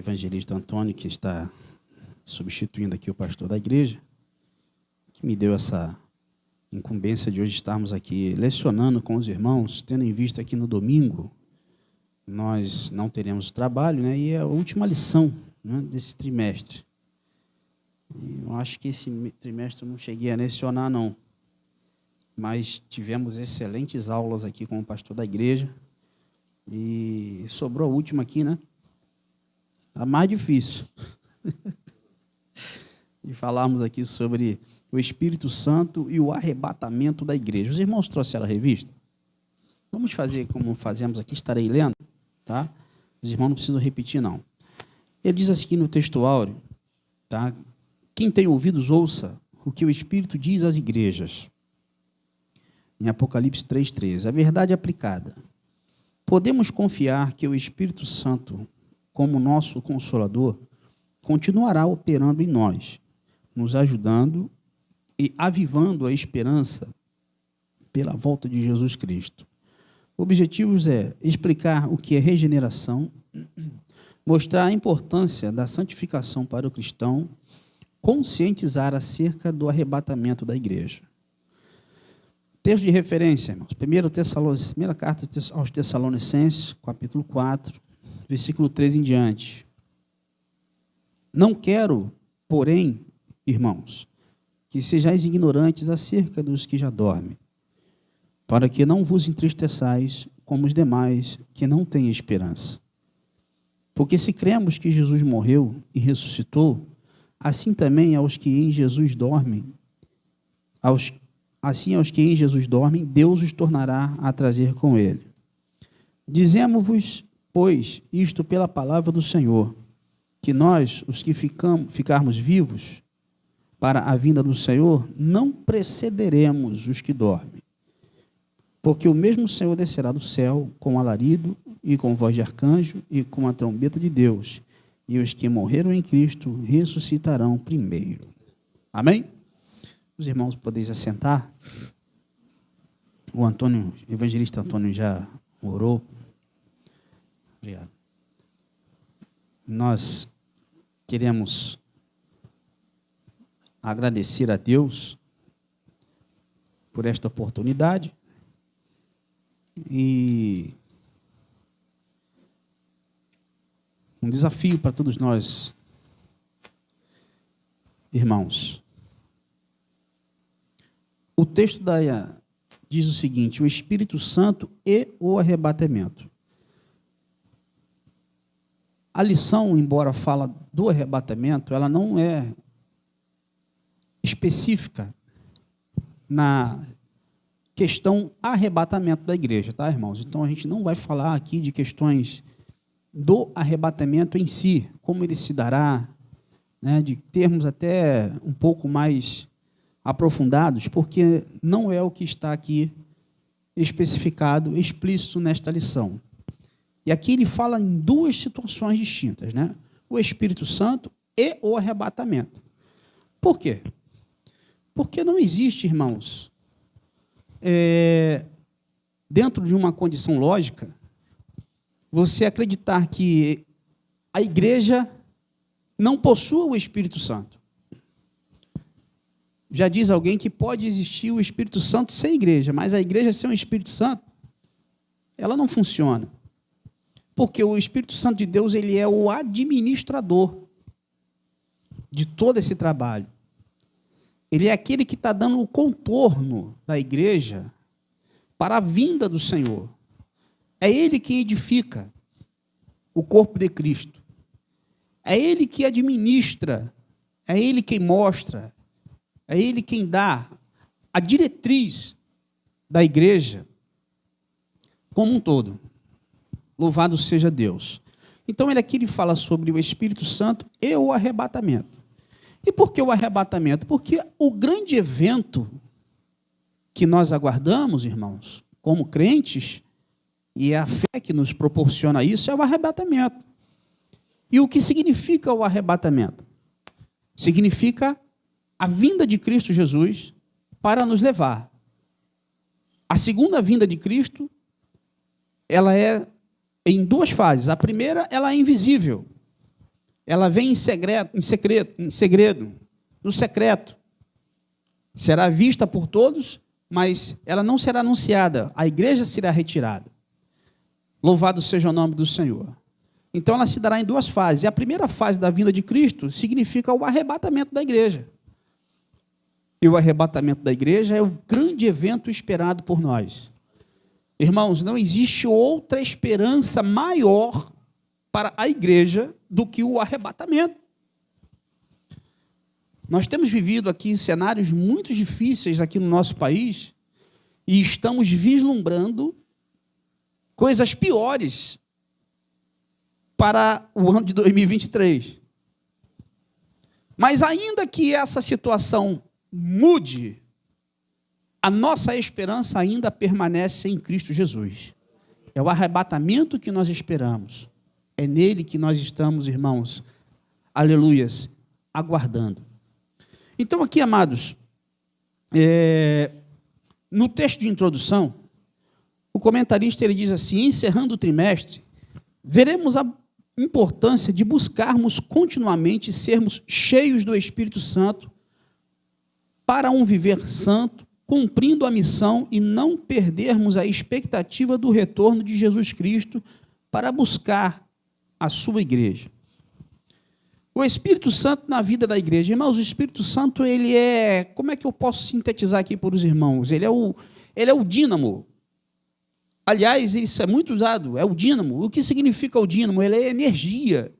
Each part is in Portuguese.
evangelista Antônio, que está substituindo aqui o pastor da igreja, que me deu essa incumbência de hoje estarmos aqui lecionando com os irmãos, tendo em vista que no domingo nós não teremos trabalho, né? E é a última lição, né, desse trimestre. E eu acho que esse trimestre eu não cheguei a lecionar, não. Mas tivemos excelentes aulas aqui com o pastor da igreja. E sobrou a última aqui, né? A mais difícil. E falarmos aqui sobre o Espírito Santo e o arrebatamento da igreja. Os irmãos trouxeram a revista? Vamos fazer como fazemos aqui, estarei lendo, tá? Os irmãos não precisam repetir, não. Ele diz assim no texto áureo, tá? Quem tem ouvidos, ouça o que o Espírito diz às igrejas. Em Apocalipse 3,13. A verdade aplicada. Podemos confiar que o Espírito Santo, como nosso Consolador, continuará operando em nós, nos ajudando e avivando a esperança pela volta de Jesus Cristo. O objetivo é explicar o que é regeneração, mostrar a importância da santificação para o cristão, conscientizar acerca do arrebatamento da igreja. Texto de referência, irmãos. Primeira carta aos Tessalonicenses, capítulo 4, versículo 13 em diante. Não quero, porém, irmãos, que sejais ignorantes acerca dos que já dormem, para que não vos entristeçais como os demais que não têm esperança. Porque se cremos que Jesus morreu e ressuscitou, assim também aos que em Jesus dormem, aos que em Jesus dormem, Deus os tornará a trazer com ele. Dizemos-vos, pois, isto pela palavra do Senhor, que nós, os que ficarmos vivos para a vinda do Senhor, não precederemos os que dormem. Porque o mesmo Senhor descerá do céu com alarido e com voz de arcanjo e com a trombeta de Deus, e os que morreram em Cristo ressuscitarão primeiro. Amém? Os irmãos podeis assentar. O evangelista Antônio já orou. Obrigado. Nós queremos agradecer a Deus por esta oportunidade e um desafio para todos nós, irmãos. O texto diz o seguinte: o Espírito Santo e o arrebatamento. A lição, embora fala do arrebatamento, ela não é específica na questão arrebatamento da igreja, tá, irmãos? Então, a gente não vai falar aqui de questões do arrebatamento em si, como ele se dará, né, de termos até um pouco mais aprofundados, porque não é o que está aqui especificado, explícito nesta lição. E aqui ele fala em duas situações distintas, né? O Espírito Santo e o arrebatamento. Por quê? Porque não existe, irmãos, dentro de uma condição lógica, você acreditar que a igreja não possua o Espírito Santo. Já diz alguém que pode existir o Espírito Santo sem igreja, mas a igreja sem o Espírito Santo, ela não funciona. Porque o Espírito Santo de Deus, ele é o administrador de todo esse trabalho. Ele é aquele que está dando o contorno da igreja para a vinda do Senhor. É ele que edifica o corpo de Cristo. É ele que administra, é ele quem mostra, é ele quem dá a diretriz da igreja como um todo. Louvado seja Deus. Então, ele fala sobre o Espírito Santo e o arrebatamento. E por que o arrebatamento? Porque o grande evento que nós aguardamos, irmãos, como crentes, e é a fé que nos proporciona isso, é o arrebatamento. E o que significa o arrebatamento? Significa a vinda de Cristo Jesus para nos levar. A segunda vinda de Cristo, ela é em duas fases. A primeira, ela é invisível. ela vem em segredo, no secreto. Será vista por todos, mas ela não será anunciada. A igreja será retirada. Louvado seja o nome do Senhor. Então, ela se dará em duas fases. E a primeira fase da vinda de Cristo significa o arrebatamento da igreja. E o arrebatamento da igreja é o grande evento esperado por nós. Irmãos, não existe outra esperança maior para a igreja do que o arrebatamento. Nós temos vivido aqui cenários muito difíceis aqui no nosso país e estamos vislumbrando coisas piores para o ano de 2023. Mas ainda que essa situação mude, a nossa esperança ainda permanece em Cristo Jesus. É o arrebatamento que nós esperamos. É nele que nós estamos, irmãos, aleluias, aguardando. Então aqui, amados, no texto de introdução, o comentarista ele diz assim: encerrando o trimestre, veremos a importância de buscarmos continuamente sermos cheios do Espírito Santo para um viver santo, cumprindo a missão e não perdermos a expectativa do retorno de Jesus Cristo para buscar a sua igreja. O Espírito Santo na vida da igreja. Irmãos, o Espírito Santo, ele é... Como é que eu posso sintetizar aqui para os irmãos? Ele é o dínamo. Aliás, isso é muito usado, é o dínamo. O que significa o dínamo? Ele é energia.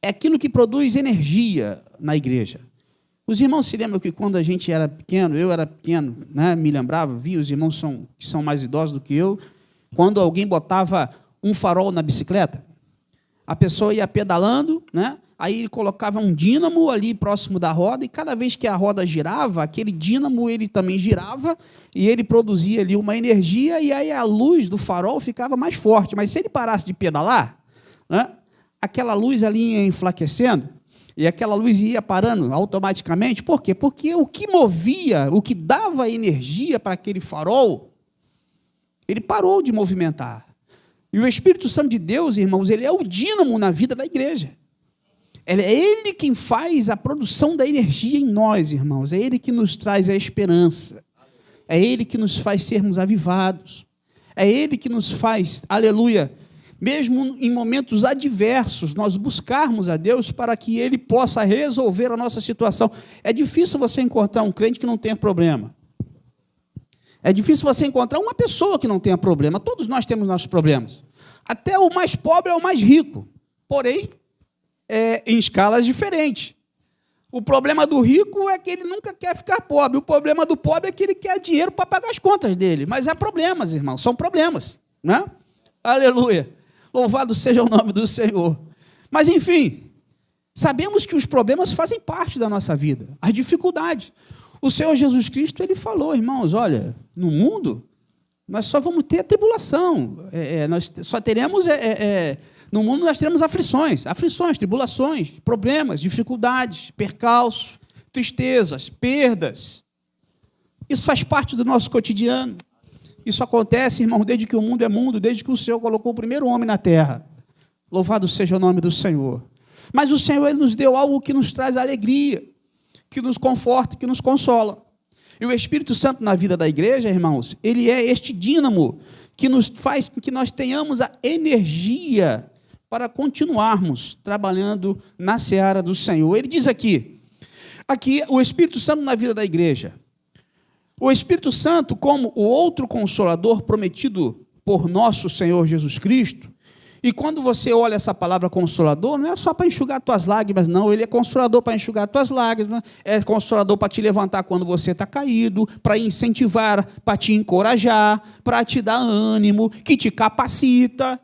É aquilo que produz energia na igreja. Os irmãos se lembram que quando a gente era pequeno, eu era pequeno, né, me lembrava, vi os irmãos que são mais idosos do que eu, quando alguém botava um farol na bicicleta, a pessoa ia pedalando, né, aí ele colocava um dínamo ali próximo da roda, e cada vez que a roda girava, aquele dínamo ele também girava, e ele produzia ali uma energia, e aí a luz do farol ficava mais forte. Mas se ele parasse de pedalar, né, aquela luz ali ia enfraquecendo, e aquela luz ia parando automaticamente. Por quê? Porque o que movia, o que dava energia para aquele farol, ele parou de movimentar. E o Espírito Santo de Deus, irmãos, ele é o dínamo na vida da igreja. É ele quem faz a produção da energia em nós, irmãos. É ele que nos traz a esperança. É ele que nos faz sermos avivados. É ele que nos faz, aleluia, mesmo em momentos adversos, nós buscarmos a Deus para que Ele possa resolver a nossa situação. É difícil você encontrar um crente que não tenha problema. É difícil você encontrar uma pessoa que não tenha problema. Todos nós temos nossos problemas. Até o mais pobre é o mais rico. Porém, em escalas diferentes. O problema do rico é que ele nunca quer ficar pobre. O problema do pobre é que ele quer dinheiro para pagar as contas dele. Mas é problemas, irmão. São problemas, né? Aleluia. Louvado seja o nome do Senhor. Mas, enfim, sabemos que os problemas fazem parte da nossa vida, as dificuldades. O Senhor Jesus Cristo, ele falou, irmãos, olha, no mundo, nós só vamos ter tribulação. Nós só teremos, no mundo nós teremos aflições, tribulações, problemas, dificuldades, percalços, tristezas, perdas. Isso faz parte do nosso cotidiano. Isso acontece, irmão, desde que o mundo é mundo, desde que o Senhor colocou o primeiro homem na terra. Louvado seja o nome do Senhor. Mas o Senhor, Ele nos deu algo que nos traz alegria, que nos conforta, que nos consola. E o Espírito Santo na vida da igreja, irmãos, ele é este dínamo que nos faz com que nós tenhamos a energia para continuarmos trabalhando na seara do Senhor. Ele diz aqui o Espírito Santo na vida da igreja. O Espírito Santo, como o outro Consolador prometido por nosso Senhor Jesus Cristo, e quando você olha essa palavra Consolador, não é só para enxugar tuas lágrimas, não, ele é Consolador para enxugar tuas lágrimas, é Consolador para te levantar quando você está caído, para incentivar, para te encorajar, para te dar ânimo, que te capacita.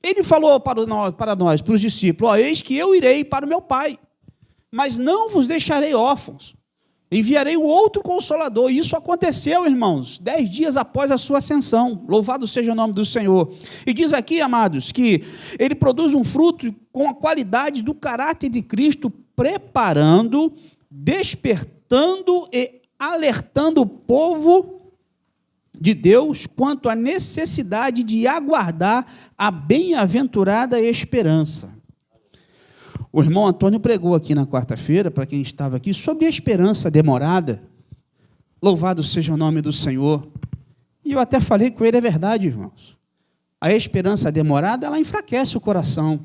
Ele falou para nós, para os discípulos, eis que eu irei para o meu Pai, mas não vos deixarei órfãos. Enviarei o outro Consolador. E isso aconteceu, irmãos, 10 dias após a sua ascensão. Louvado seja o nome do Senhor. E diz aqui, amados, que ele produz um fruto com a qualidade do caráter de Cristo, preparando, despertando e alertando o povo de Deus quanto à necessidade de aguardar a bem-aventurada esperança. O irmão Antônio pregou aqui na quarta-feira, para quem estava aqui, sobre a esperança demorada. Louvado seja o nome do Senhor. E eu até falei com ele, é verdade, irmãos. A esperança demorada, ela enfraquece o coração.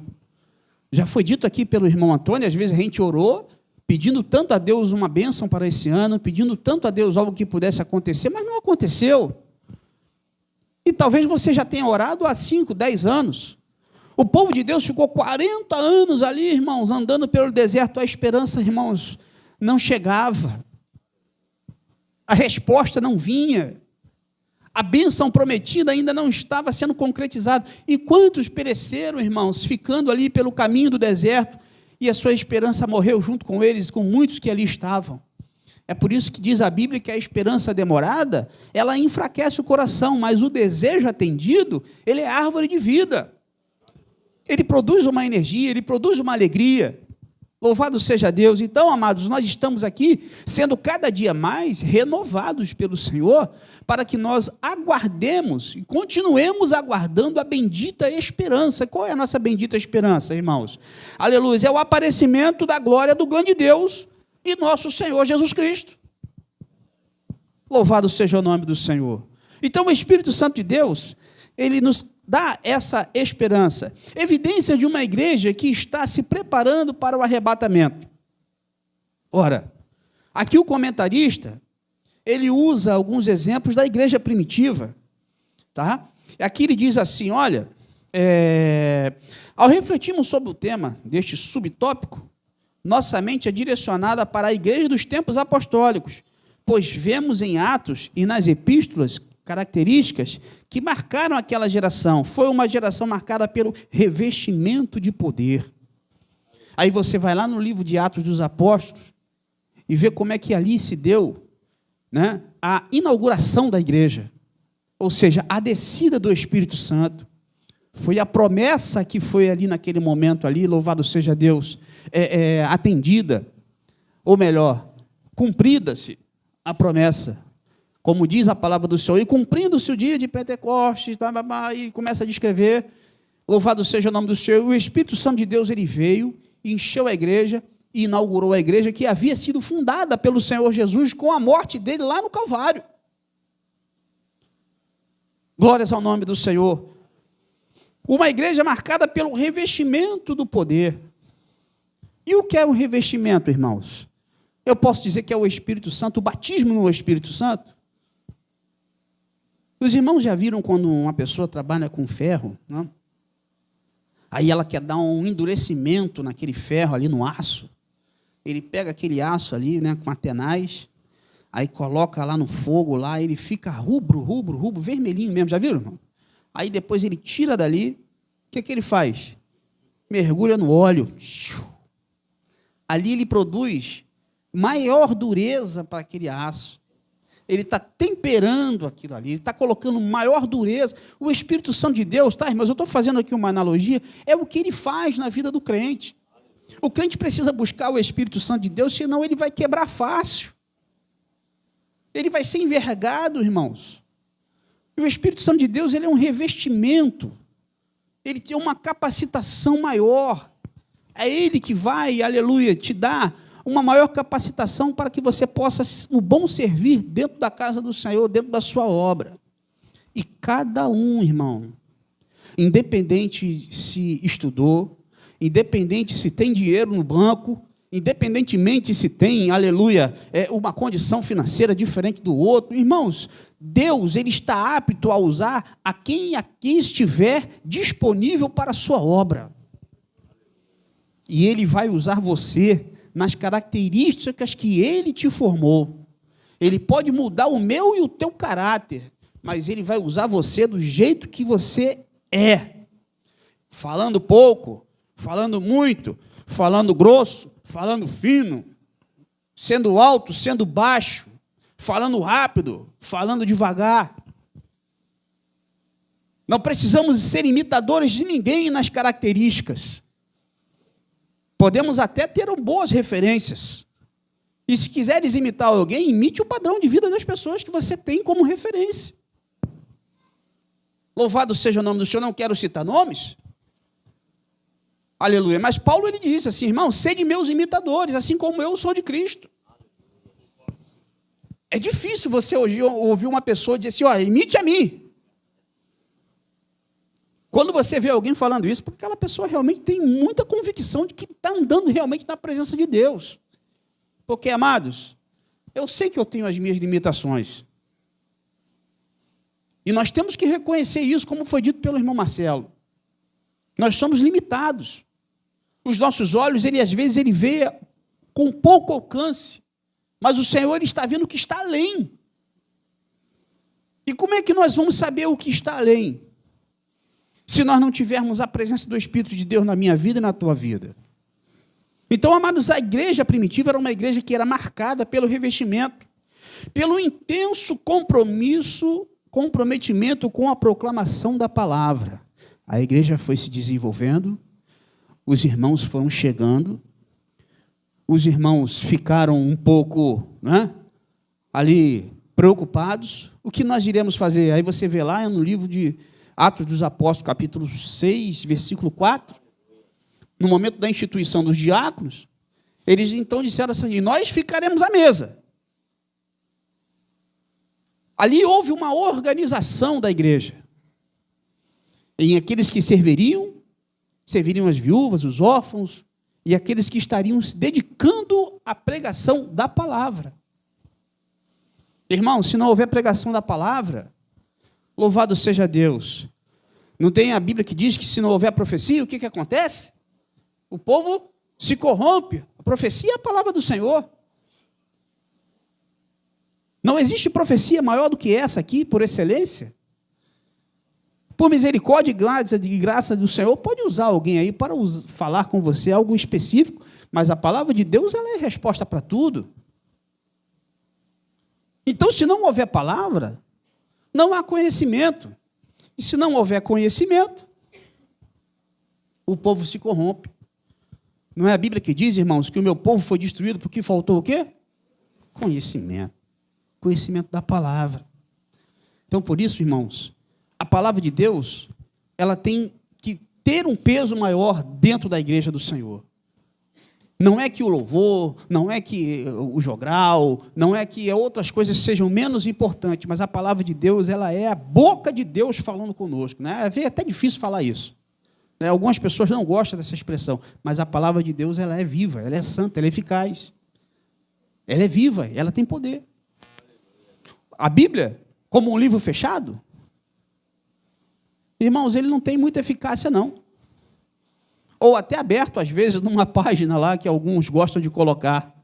Já foi dito aqui pelo irmão Antônio, às vezes a gente orou, pedindo tanto a Deus uma bênção para esse ano, pedindo tanto a Deus algo que pudesse acontecer, mas não aconteceu. E talvez você já tenha orado há 5, 10 anos. O povo de Deus ficou 40 anos ali, irmãos, andando pelo deserto. A esperança, irmãos, não chegava. A resposta não vinha. A bênção prometida ainda não estava sendo concretizada. E quantos pereceram, irmãos, ficando ali pelo caminho do deserto, e a sua esperança morreu junto com eles, com muitos que ali estavam. É por isso que diz a Bíblia que a esperança demorada, ela enfraquece o coração, mas o desejo atendido, ele é árvore de vida. Ele produz uma energia, ele produz uma alegria. Louvado seja Deus. Então, amados, nós estamos aqui sendo cada dia mais renovados pelo Senhor, para que nós aguardemos e continuemos aguardando a bendita esperança. Qual é a nossa bendita esperança, irmãos? Aleluia. É o aparecimento da glória do grande Deus e nosso Senhor Jesus Cristo. Louvado seja o nome do Senhor. Então, o Espírito Santo de Deus, ele nos dá essa esperança. Evidência de uma igreja que está se preparando para o arrebatamento. Ora, aqui o comentarista, ele usa alguns exemplos da igreja primitiva, tá? Aqui ele diz assim, olha, ao refletirmos sobre o tema deste subtópico, nossa mente é direcionada para a igreja dos tempos apostólicos, pois vemos em Atos e nas epístolas características que marcaram aquela geração. Foi uma geração marcada pelo revestimento de poder. Aí você vai lá no livro de Atos dos Apóstolos e vê como é que ali se deu, né, a inauguração da igreja, ou seja, a descida do Espírito Santo. Foi a promessa que foi ali naquele momento ali, louvado seja Deus, atendida, ou melhor, cumprida-se a promessa. Como diz a palavra do Senhor, e cumprindo-se o dia de Pentecostes, e começa a descrever, louvado seja o nome do Senhor, o Espírito Santo de Deus, ele veio, encheu a igreja, e inaugurou a igreja que havia sido fundada pelo Senhor Jesus com a morte dele lá no Calvário. Glórias ao nome do Senhor. Uma igreja marcada pelo revestimento do poder. E o que é o revestimento, irmãos? Eu posso dizer que é o Espírito Santo, o batismo no Espírito Santo? Os irmãos já viram quando uma pessoa trabalha com ferro, não? Aí ela quer dar um endurecimento naquele ferro ali no aço. Ele pega aquele aço ali, né, com a tenaz, aí coloca lá no fogo, lá, ele fica rubro, vermelhinho mesmo, já viram, irmão? Aí depois ele tira dali, o que ele faz? Mergulha no óleo. Ali ele produz maior dureza para aquele aço. Ele está temperando aquilo ali, ele está colocando maior dureza. O Espírito Santo de Deus, tá, irmãos? Eu estou fazendo aqui uma analogia, é o que ele faz na vida do crente. O crente precisa buscar o Espírito Santo de Deus, senão ele vai quebrar fácil. Ele vai ser envergado, irmãos. E o Espírito Santo de Deus, ele é um revestimento. Ele tem uma capacitação maior. É ele que vai, aleluia, te dar uma maior capacitação para que você possa o bom servir dentro da casa do Senhor, dentro da sua obra. E cada um, irmão, independente se estudou, independente se tem dinheiro no banco, independentemente se tem, aleluia, uma condição financeira diferente do outro, irmãos, Deus, ele está apto a usar a quem aqui estiver disponível para a sua obra. E ele vai usar você nas características que ele te formou. Ele pode mudar o meu e o teu caráter, mas ele vai usar você do jeito que você é. Falando pouco, falando muito, falando grosso, falando fino, sendo alto, sendo baixo, falando rápido, falando devagar. Não precisamos ser imitadores de ninguém nas características. Podemos até ter boas referências. E se quiseres imitar alguém, imite o padrão de vida das pessoas que você tem como referência. Louvado seja o nome do Senhor, não quero citar nomes. Aleluia. Mas Paulo, ele diz assim, irmão, sede meus imitadores, assim como eu sou de Cristo. É difícil você hoje ouvir uma pessoa dizer assim, ó, imite a mim. Quando você vê alguém falando isso, porque aquela pessoa realmente tem muita convicção de que está andando realmente na presença de Deus. Porque, amados, eu sei que eu tenho as minhas limitações. E nós temos que reconhecer isso, como foi dito pelo irmão Marcelo. Nós somos limitados. Os nossos olhos, às vezes, ele vê com pouco alcance. Mas o Senhor, ele está vendo o que está além. E como é que nós vamos saber o que está além? Se nós não tivermos a presença do Espírito de Deus na minha vida e na tua vida. Então, amados, a igreja primitiva era uma igreja que era marcada pelo revestimento, pelo intenso comprometimento com a proclamação da palavra. A igreja foi se desenvolvendo, os irmãos foram chegando, os irmãos ficaram um pouco, né, ali preocupados. O que nós iremos fazer? Aí você vê lá no livro de Atos dos Apóstolos, capítulo 6, versículo 4, no momento da instituição dos diáconos, eles então disseram assim, nós ficaremos à mesa. Ali houve uma organização da igreja. Em aqueles que serviriam as viúvas, os órfãos, e aqueles que estariam se dedicando à pregação da palavra. Irmão, se não houver pregação da palavra, louvado seja Deus. Não tem a Bíblia que diz que se não houver profecia, o que acontece? O povo se corrompe. A profecia é a palavra do Senhor. Não existe profecia maior do que essa aqui, por excelência. Por misericórdia e graça do Senhor, pode usar alguém aí para falar com você algo específico, mas a palavra de Deus, ela é resposta para tudo. Então, se não houver palavra, não há conhecimento. E se não houver conhecimento, o povo se corrompe. Não é a Bíblia que diz, irmãos, que o meu povo foi destruído porque faltou o quê? Conhecimento. Conhecimento da palavra. Então, por isso, irmãos, a palavra de Deus, ela tem que ter um peso maior dentro da igreja do Senhor. Não é que o louvor, não é que o jogral, não é que outras coisas sejam menos importantes, mas a palavra de Deus, ela é a boca de Deus falando conosco. Né? É até difícil falar isso. Né? Algumas pessoas não gostam dessa expressão, mas a palavra de Deus, ela é viva, ela é santa, ela é eficaz. Ela é viva, ela tem poder. A Bíblia, como um livro fechado, irmãos, ele não tem muita eficácia, não. Ou até aberto, às vezes, numa página lá que alguns gostam de colocar.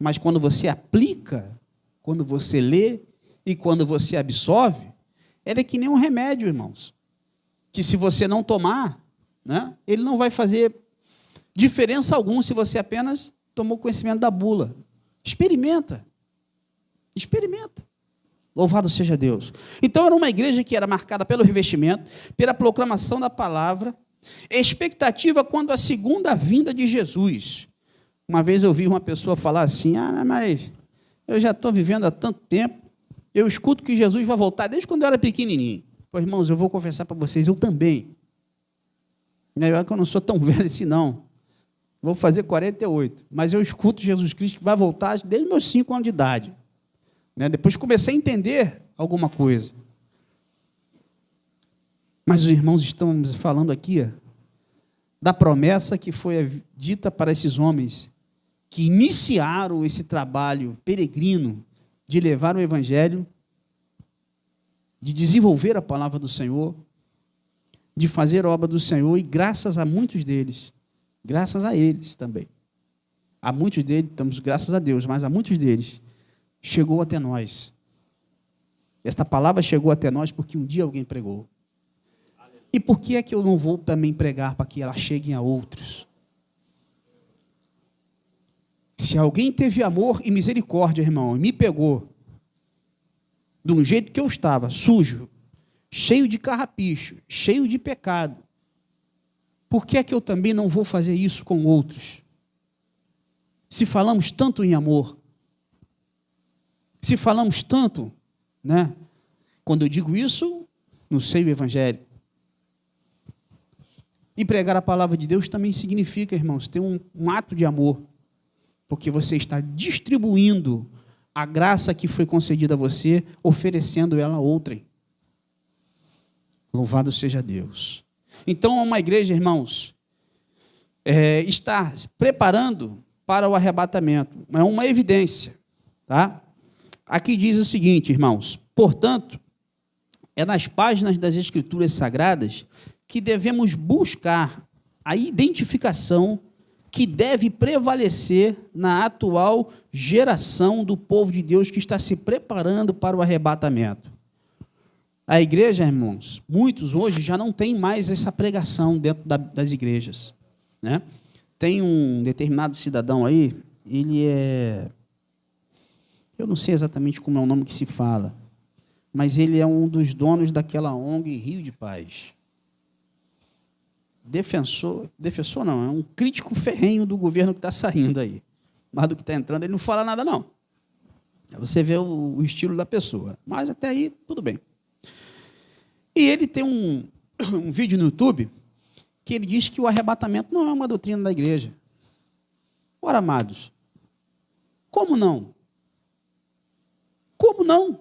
Mas quando você aplica, quando você lê e quando você absorve, ela é que nem um remédio, irmãos. Que se você não tomar, né, ele não vai fazer diferença alguma se você apenas tomou conhecimento da bula. Experimenta. Experimenta. Louvado seja Deus. Então, era uma igreja que era marcada pelo revestimento, pela proclamação da palavra, expectativa quando a segunda vinda de Jesus. Uma vez eu ouvi uma pessoa falar assim, mas eu já estou vivendo há tanto tempo, eu escuto que Jesus vai voltar desde quando eu era pequenininho. Pois, irmãos, eu vou confessar para vocês, eu também. Eu acho que eu não sou tão velho assim, não. Vou fazer 48, mas eu escuto Jesus Cristo que vai voltar desde meus 5 anos de idade. Depois comecei a entender alguma coisa. Mas os irmãos estão falando aqui da promessa que foi dita para esses homens que iniciaram esse trabalho peregrino de levar o Evangelho, de desenvolver a palavra do Senhor, de fazer a obra do Senhor, e graças a muitos deles, graças a eles também, a muitos deles, estamos graças a Deus, mas a muitos deles, chegou até nós. Esta palavra chegou até nós porque um dia alguém pregou. E por que é que eu não vou também pregar para que ela chegue a outros? Se alguém teve amor e misericórdia, irmão, e me pegou de um jeito que eu estava, sujo, cheio de carrapicho, cheio de pecado, por que é que eu também não vou fazer isso com outros? Se falamos tanto em amor, se falamos tanto, né? Quando eu digo isso, no seio evangélico. E pregar a palavra de Deus também significa, irmãos, ter um ato de amor, porque você está distribuindo a graça que foi concedida a você, oferecendo ela a outrem. Louvado seja Deus. Então, uma igreja, irmãos, está se preparando para o arrebatamento. É uma evidência, tá? Aqui diz o seguinte, irmãos: portanto, é nas páginas das Escrituras Sagradas que devemos buscar a identificação que deve prevalecer na atual geração do povo de Deus que está se preparando para o arrebatamento. A igreja, irmãos, muitos hoje já não têm mais essa pregação dentro das igrejas, né? Tem um determinado cidadão aí, ele eu não sei exatamente como é o nome que se fala, mas ele é um dos donos daquela ONG Rio de Paz. Defensor não, é um crítico ferrenho do governo que está saindo aí. Mas do que está entrando, ele não fala nada, não. Você vê o estilo da pessoa. Mas até aí, tudo bem. E ele tem um vídeo no YouTube que ele diz que o arrebatamento não é uma doutrina da igreja. Ora, amados, como não? Como não?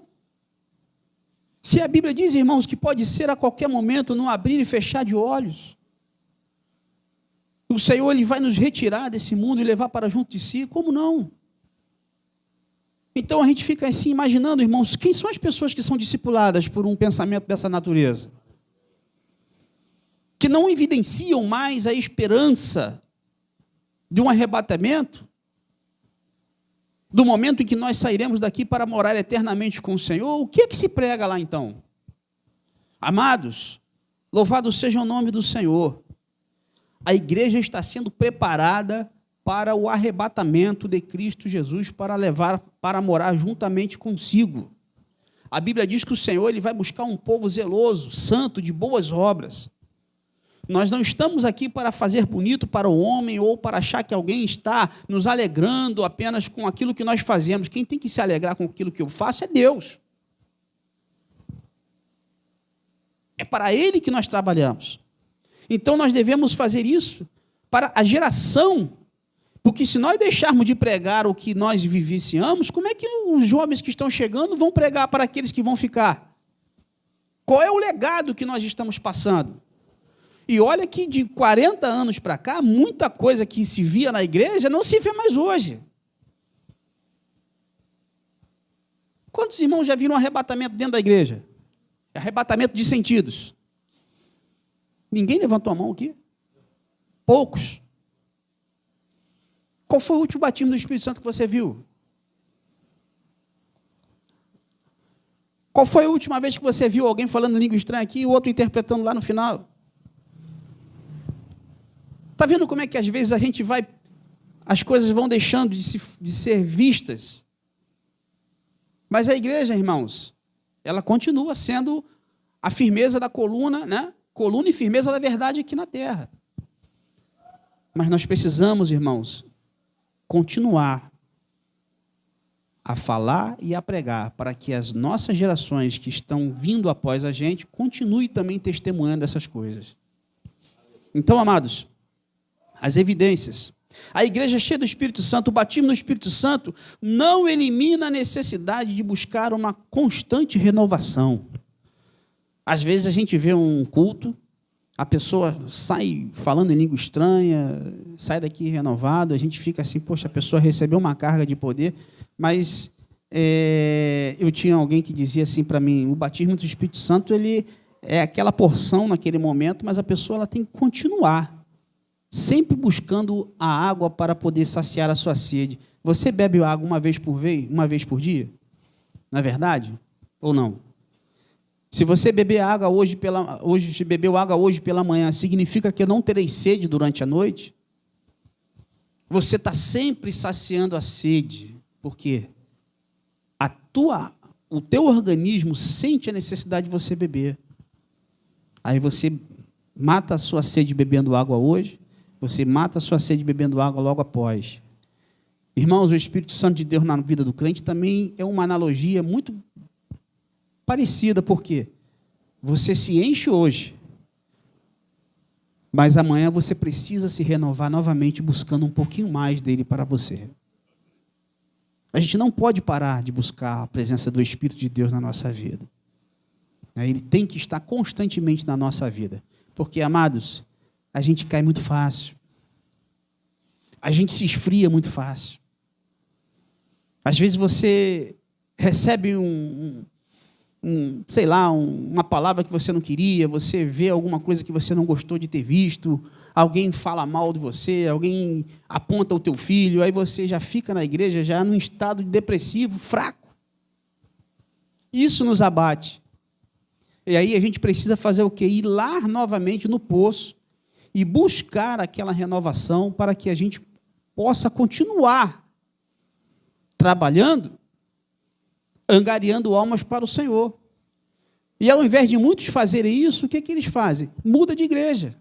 Se a Bíblia diz, irmãos, que pode ser a qualquer momento, no abrir e fechar de olhos, o Senhor ele vai nos retirar desse mundo e levar para junto de si, como não? Então a gente fica assim imaginando, irmãos, quem são as pessoas que são discipuladas por um pensamento dessa natureza? Que não evidenciam mais a esperança de um arrebatamento, do momento em que nós sairemos daqui para morar eternamente com o Senhor. O que é que se prega lá então? Amados, louvado seja o nome do Senhor. A igreja está sendo preparada para o arrebatamento de Cristo Jesus, para morar juntamente consigo. A Bíblia diz que o Senhor ele vai buscar um povo zeloso, santo, de boas obras. Nós não estamos aqui para fazer bonito para o homem ou para achar que alguém está nos alegrando apenas com aquilo que nós fazemos. Quem tem que se alegrar com aquilo que eu faço é Deus. É para Ele que nós trabalhamos. Então nós devemos fazer isso para a geração, porque se nós deixarmos de pregar o que nós vivenciamos, como é que os jovens que estão chegando vão pregar para aqueles que vão ficar? Qual é o legado que nós estamos passando? E olha que de 40 anos para cá, muita coisa que se via na igreja não se vê mais hoje. Quantos irmãos já viram um arrebatamento dentro da igreja? Arrebatamento de sentidos. Ninguém levantou a mão aqui? Poucos. Qual foi o último batismo do Espírito Santo que você viu? Qual foi a última vez que você viu alguém falando língua estranha aqui e o outro interpretando lá no final? Está vendo como é que às vezes a gente vai, as coisas vão deixando de ser vistas? Mas a igreja, irmãos, ela continua sendo a firmeza da coluna, né? Coluna e firmeza da verdade aqui na terra. Mas nós precisamos, irmãos, continuar a falar e a pregar para que as nossas gerações que estão vindo após a gente continuem também testemunhando essas coisas. Então, amados, as evidências. A igreja cheia do Espírito Santo, o batismo no Espírito Santo, não elimina a necessidade de buscar uma constante renovação. Às vezes a gente vê um culto, a pessoa sai falando em língua estranha, sai daqui renovado, a gente fica assim, poxa, a pessoa recebeu uma carga de poder, mas eu tinha alguém que dizia assim para mim, o batismo do Espírito Santo, ele é aquela porção naquele momento, mas a pessoa ela tem que continuar, sempre buscando a água para poder saciar a sua sede. Você bebe água uma vez por dia? Não é verdade? Ou não? Se você beber água bebeu água hoje pela manhã, significa que eu não terei sede durante a noite? Você está sempre saciando a sede, porque o teu organismo sente a necessidade de você beber. Aí você mata a sua sede bebendo água hoje, você mata a sua sede bebendo água logo após. Irmãos, o Espírito Santo de Deus na vida do crente também é uma analogia muito parecida, porque você se enche hoje, Mas amanhã você precisa se renovar novamente, buscando um pouquinho mais dele para você. A gente não pode parar de buscar a presença do Espírito de Deus na nossa vida. Ele tem que estar constantemente na nossa vida. Porque, amados, a gente cai muito fácil. A gente se esfria muito fácil. Às vezes você recebe uma palavra que você não queria, você vê alguma coisa que você não gostou de ter visto, alguém fala mal de você, alguém aponta o teu filho, aí você já fica na igreja já num estado depressivo, fraco. Isso nos abate. E aí a gente precisa fazer o quê? Ir lá novamente no poço e buscar aquela renovação para que a gente possa continuar trabalhando, angariando almas para o Senhor. E ao invés de muitos fazerem isso, o que eles fazem? Muda de igreja.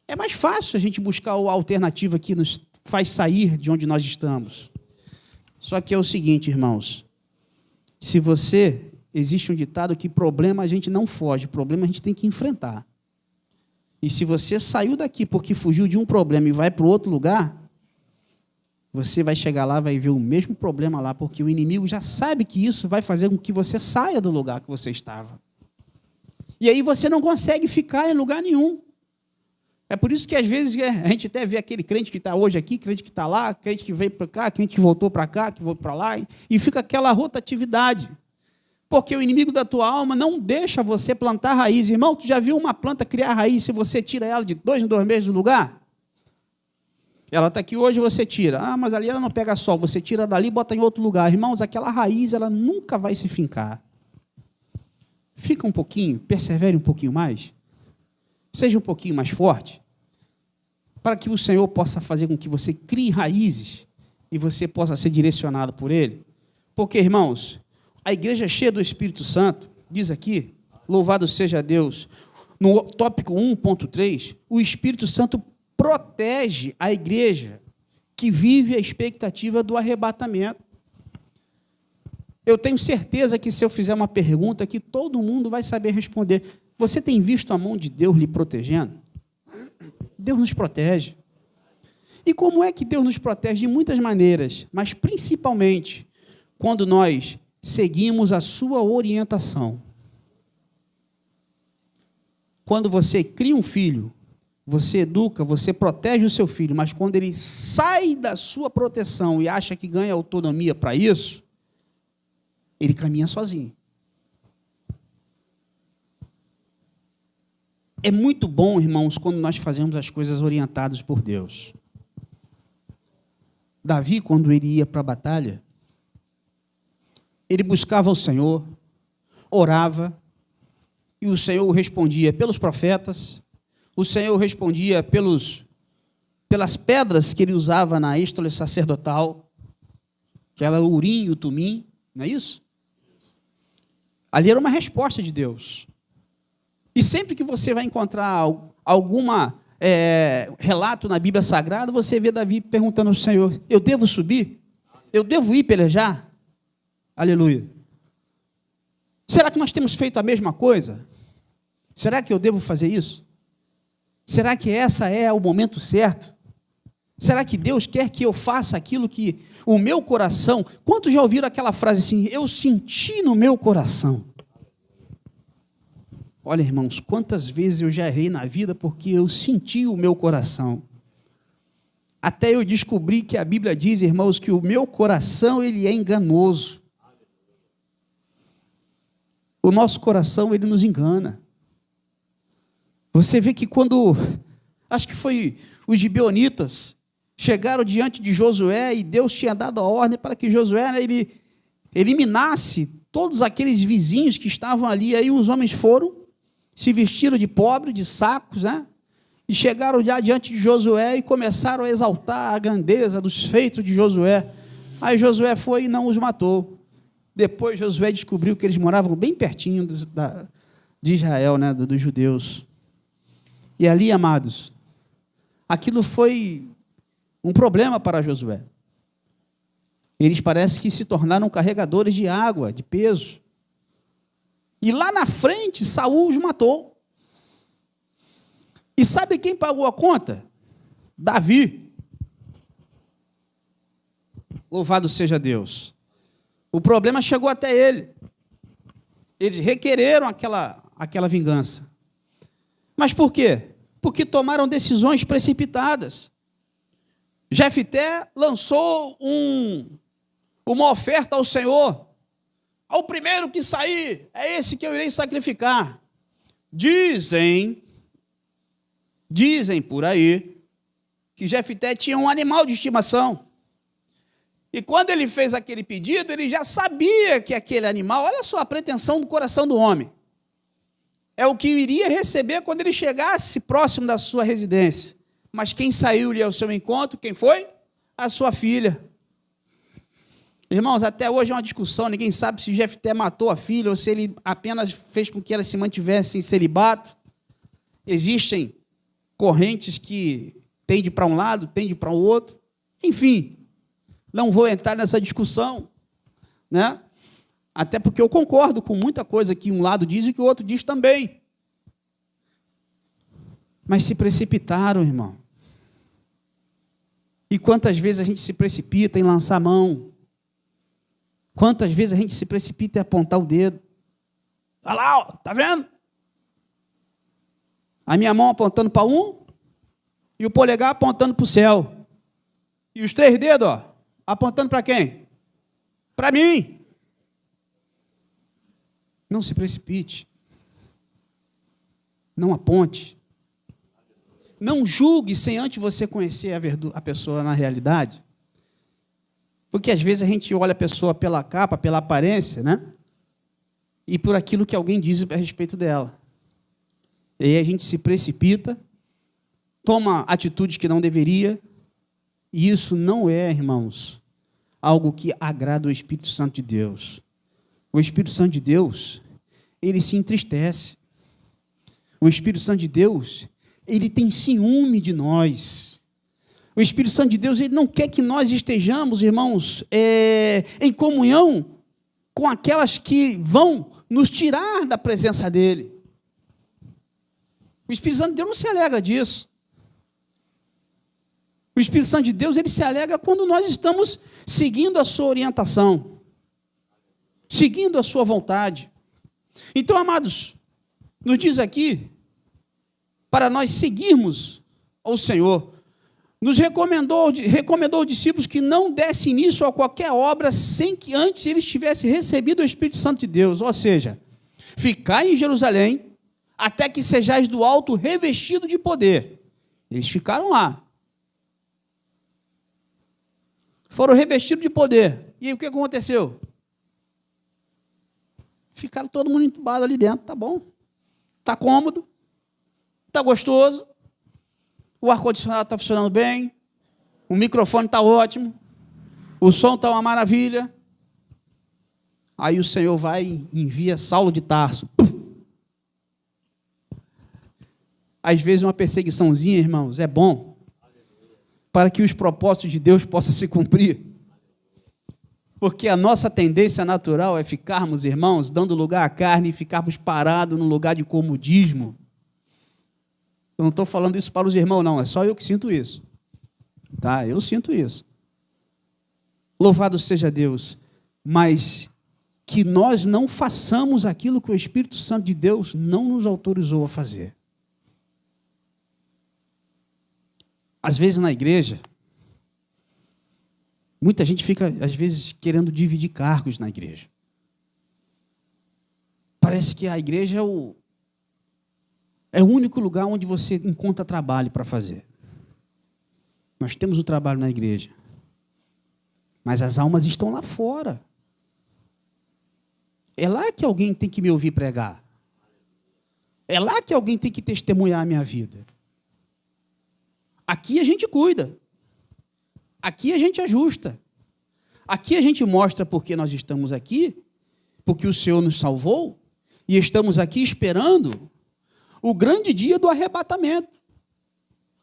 É mais fácil a gente buscar a alternativa que nos faz sair de onde nós estamos. Só que é o seguinte, irmãos, existe um ditado que problema a gente não foge, problema a gente tem que enfrentar. E se você saiu daqui porque fugiu de um problema e vai para outro lugar, você vai chegar lá, vai ver o mesmo problema lá, porque o inimigo já sabe que isso vai fazer com que você saia do lugar que você estava. E aí você não consegue ficar em lugar nenhum. É por isso que às vezes a gente até vê aquele crente que está hoje aqui, crente que está lá, crente que veio para cá, crente que voltou para cá, que voltou para lá, e fica aquela rotatividade. Porque o inimigo da tua alma não deixa você plantar raiz. Irmão, tu já viu uma planta criar raiz se você tira ela de 2 em 2 meses do lugar? Ela está aqui hoje, você tira. Ah, mas ali ela não pega sol. Você tira dali e bota em outro lugar. Irmãos, aquela raiz, ela nunca vai se fincar. Fica um pouquinho, persevere um pouquinho mais. Seja um pouquinho mais forte. Para que o Senhor possa fazer com que você crie raízes e você possa ser direcionado por Ele. Porque, irmãos, a igreja é cheia do Espírito Santo, diz aqui, louvado seja Deus. No tópico 1.3, o Espírito Santo protege a igreja que vive a expectativa do arrebatamento. Eu tenho certeza que se eu fizer uma pergunta que todo mundo vai saber responder. Você tem visto a mão de Deus lhe protegendo? Deus nos protege. E como é que Deus nos protege? De muitas maneiras, mas principalmente quando nós seguimos a sua orientação. Quando você cria um filho, você educa, você protege o seu filho, mas quando ele sai da sua proteção e acha que ganha autonomia para isso, ele caminha sozinho. É muito bom, irmãos, quando nós fazemos as coisas orientadas por Deus. Davi, quando ele ia para a batalha, ele buscava o Senhor, orava, e o Senhor respondia pelos profetas, o Senhor respondia pelas pedras que ele usava na êstole sacerdotal, que era o Urim e o Tumim, não é isso? Ali era uma resposta de Deus. E sempre que você vai encontrar alguma relato na Bíblia Sagrada, você vê Davi perguntando ao Senhor, eu devo subir? Eu devo ir pelejar? Aleluia. Será que nós temos feito a mesma coisa? Será que eu devo fazer isso? Será que essa é o momento certo? Será que Deus quer que eu faça aquilo que o meu coração... Quantos já ouviram aquela frase assim, eu senti no meu coração? Olha, irmãos, quantas vezes eu já errei na vida porque eu senti o meu coração. Até eu descobri que a Bíblia diz, irmãos, que o meu coração ele é enganoso. O nosso coração, ele nos engana. Você vê que quando, acho que foi os gibeonitas, chegaram diante de Josué e Deus tinha dado a ordem para que Josué ele eliminasse todos aqueles vizinhos que estavam ali. Aí os homens foram, se vestiram de pobre, de sacos, né? E chegaram já diante de Josué e começaram a exaltar a grandeza dos feitos de Josué. Aí Josué foi e não os matou. Depois Josué descobriu que eles moravam bem pertinho de Israel, né? Dos judeus. E ali, amados, aquilo foi um problema para Josué. Eles parecem que se tornaram carregadores de água, de peso. E lá na frente, Saul os matou. E sabe quem pagou a conta? Davi. Louvado seja Deus. O problema chegou até ele. Eles requereram aquela vingança. Mas por quê? Porque tomaram decisões precipitadas. Jefté lançou uma oferta ao Senhor. Ao primeiro que sair, é esse que eu irei sacrificar. Dizem por aí, que Jefté tinha um animal de estimação. E quando ele fez aquele pedido, ele já sabia que aquele animal, olha só a pretensão do coração do homem, é o que iria receber quando ele chegasse próximo da sua residência. Mas quem saiu-lhe ao seu encontro, quem foi? A sua filha. Irmãos, até hoje é uma discussão, ninguém sabe se Jefté matou a filha ou se ele apenas fez com que ela se mantivesse em celibato. Existem correntes que tendem para um lado, tendem para o outro. Enfim, não vou entrar nessa discussão, né? Até porque eu concordo com muita coisa que um lado diz e que o outro diz também. Mas se precipitaram, irmão. E quantas vezes a gente se precipita em lançar a mão? Quantas vezes a gente se precipita em apontar o dedo? Olha lá, ó, tá vendo? A minha mão apontando para um e o polegar apontando para o céu. E os 3 dedos, ó, apontando para quem? Para mim. Não se precipite. Não aponte. Não julgue sem antes você conhecer a pessoa na realidade. Porque às vezes a gente olha a pessoa pela capa, pela aparência, né? E por aquilo que alguém diz a respeito dela. E aí a gente se precipita, toma atitudes que não deveria, e isso não é, irmãos, algo que agrada o Espírito Santo de Deus. O Espírito Santo de Deus, ele se entristece. O Espírito Santo de Deus, ele tem ciúme de nós. O Espírito Santo de Deus, ele não quer que nós estejamos, irmãos, em comunhão com aquelas que vão nos tirar da presença dele. O Espírito Santo de Deus não se alegra disso. O Espírito Santo de Deus, ele se alegra quando nós estamos seguindo a sua orientação, seguindo a sua vontade. Então, amados, nos diz aqui, para nós seguirmos ao Senhor, nos recomendou aos discípulos que não desse início a qualquer obra sem que antes eles tivessem recebido o Espírito Santo de Deus, ou seja, ficar em Jerusalém até que sejais do alto revestido de poder. Eles ficaram lá. Foram revestidos de poder. E aí o que aconteceu? Ficaram todo mundo entubado ali dentro, tá bom? Tá cômodo, tá gostoso, o ar-condicionado está funcionando bem, o microfone está ótimo, o som está uma maravilha. Aí o Senhor vai e envia Saulo de Tarso. Às vezes uma perseguiçãozinha, irmãos, é bom para que os propósitos de Deus possam se cumprir. Porque a nossa tendência natural é ficarmos, irmãos, dando lugar à carne e ficarmos parados num lugar de comodismo. Eu não estou falando isso para os irmãos, não, é só eu que sinto isso. Tá? Eu sinto isso. Louvado seja Deus, mas que nós não façamos aquilo que o Espírito Santo de Deus não nos autorizou a fazer. Às vezes na igreja, muita gente fica, às vezes, querendo dividir cargos na igreja. Parece que a igreja é o único lugar onde você encontra trabalho para fazer. Nós temos o trabalho na igreja, mas as almas estão lá fora. É lá que alguém tem que me ouvir pregar. É lá que alguém tem que testemunhar a minha vida. Aqui a gente cuida. Aqui a gente ajusta. Aqui a gente mostra porque nós estamos aqui, porque o Senhor nos salvou, e estamos aqui esperando o grande dia do arrebatamento.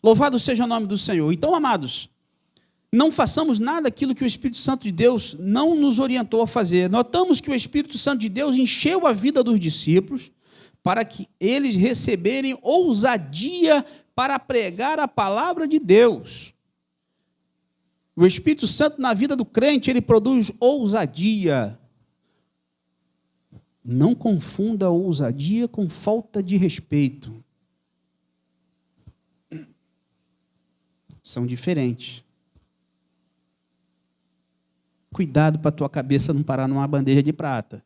Louvado seja o nome do Senhor. Então, amados, não façamos nada daquilo que o Espírito Santo de Deus não nos orientou a fazer. Notamos que o Espírito Santo de Deus encheu a vida dos discípulos para que eles receberem ousadia para pregar a palavra de Deus. O Espírito Santo, na vida do crente, ele produz ousadia. Não confunda a ousadia com falta de respeito. São diferentes. Cuidado para a tua cabeça não parar numa bandeja de prata.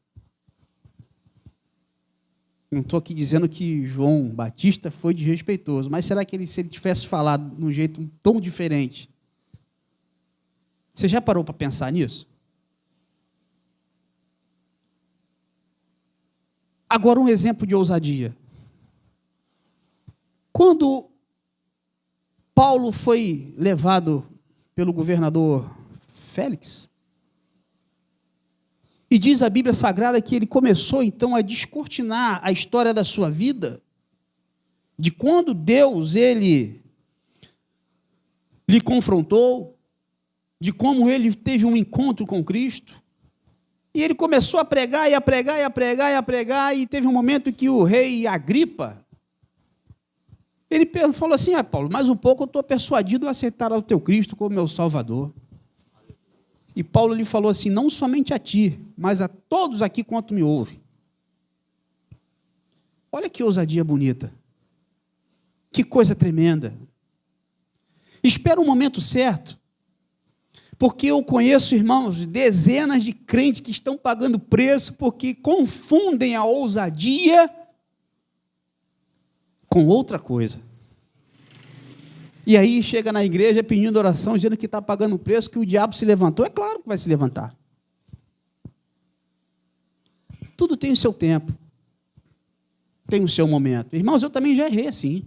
Não estou aqui dizendo que João Batista foi desrespeitoso, mas será que se ele tivesse falado de um jeito tão diferente? Você já parou para pensar nisso? Agora um exemplo de ousadia. Quando Paulo foi levado pelo governador Félix, e diz a Bíblia Sagrada que ele começou então a descortinar a história da sua vida, de quando Deus lhe confrontou, de como ele teve um encontro com Cristo, e ele começou a pregar, e a pregar, e a pregar, e a pregar, e teve um momento que o rei Agripa, ele falou assim: Paulo, mais um pouco eu estou persuadido a aceitar o teu Cristo como meu Salvador. E Paulo lhe falou assim: não somente a ti, mas a todos aqui quanto me ouvem. Olha que ousadia bonita. Que coisa tremenda. Espera o momento certo, porque eu conheço, irmãos, dezenas de crentes que estão pagando preço porque confundem a ousadia com outra coisa. E aí chega na igreja pedindo oração, dizendo que está pagando preço, que o diabo se levantou. É claro que vai se levantar. Tudo tem o seu tempo. Tem o seu momento. Irmãos, eu também já errei assim.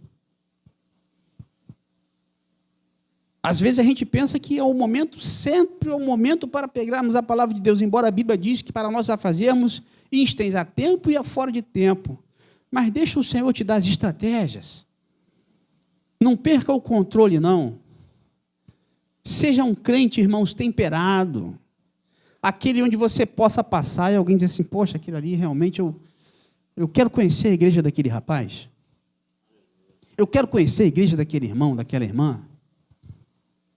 Às vezes a gente pensa que é o momento, sempre é o momento para pegarmos a palavra de Deus, embora a Bíblia diz que para nós a fazermos instens a tempo e a fora de tempo. Mas deixa o Senhor te dar as estratégias. Não perca o controle, não. Seja um crente, irmãos, temperado. Aquele onde você possa passar e alguém dizer assim: poxa, aquilo ali realmente eu quero conhecer a igreja daquele rapaz. Eu quero conhecer a igreja daquele irmão, daquela irmã.